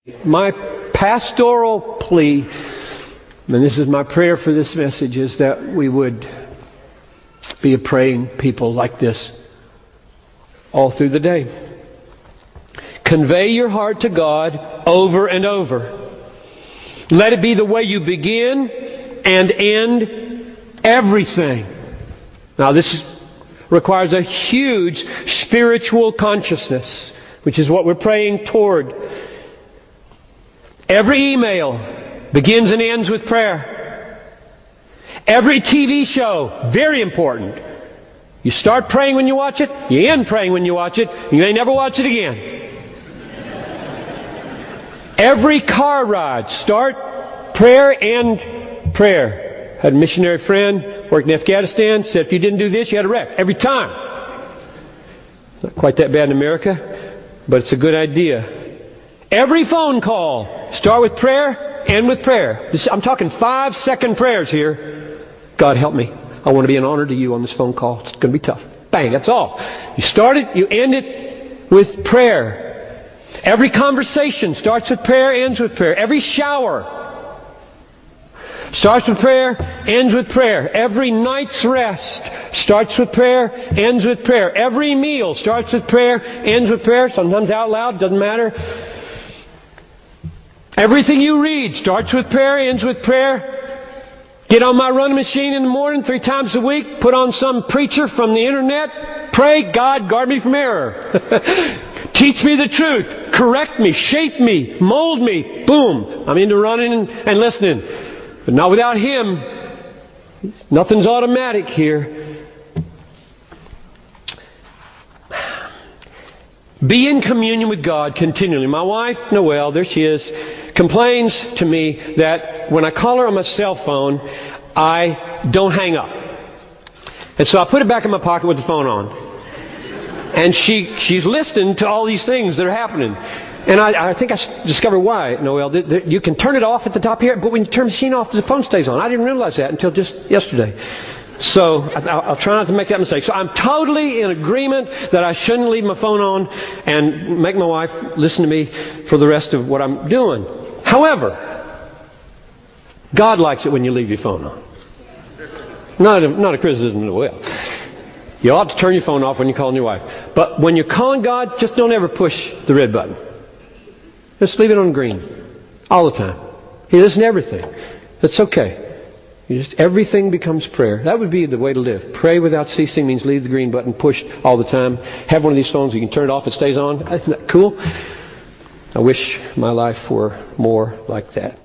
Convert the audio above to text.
My pastoral plea, and this is my prayer for this message, is that we would be a praying people like this all through the day. Convey your heart to God over and over. Let it be the way you begin and end everything. Now this requires a huge spiritual consciousness, which is what we're praying toward. Every email begins and ends with prayer. Every TV show, very important. You start praying when you watch it, you end praying when you watch it, you may never watch it again. Every car ride, start prayer, end prayer. Had a missionary friend, worked in Afghanistan, said if you didn't do this, you had a wreck. Every time. Not quite that bad in America, but it's a good idea. Every phone call, start with prayer, end with prayer. I'm talking 5-second prayers here. God help me. I want to be an honor to you on this phone call. It's going to be tough. Bang, that's all. You start it, you end it with prayer. Every conversation starts with prayer, ends with prayer. Every shower starts with prayer, ends with prayer. Every night's rest starts with prayer, ends with prayer. Every meal starts with prayer, ends with prayer. Sometimes out loud, doesn't matter. Everything you read starts with prayer, ends with prayer. Get on my running machine in the morning 3 times a week. Put on some preacher from the internet. Pray, God, guard me from error. Teach me the truth. Correct me. Shape me. Mold me. Boom. I'm into running and listening. But not without Him. Nothing's automatic here. Be in communion with God continually. My wife, Noelle, there she is, complains to me that when I call her on my cell phone, I don't hang up. And so I put it back in my pocket with the phone on. And she's listening to all these things that are happening. And I think I discovered why, Noelle. You can turn it off at the top here, but when you turn the machine off, the phone stays on. I didn't realize that until just yesterday. So I'll try not to make that mistake. So I'm totally in agreement that I shouldn't leave my phone on and make my wife listen to me for the rest of what I'm doing. However, God likes it when you leave your phone on. Not a criticism of Noelle. You ought to turn your phone off when you're calling your wife. But when you're calling God, just don't ever push the red button. Just leave it on green. All the time. He listens to everything. That's okay. Everything becomes prayer. That would be the way to live. Pray without ceasing means leave the green button pushed all the time. Have one of these phones, you can turn it off, it stays on. Isn't that cool? I wish my life were more like that.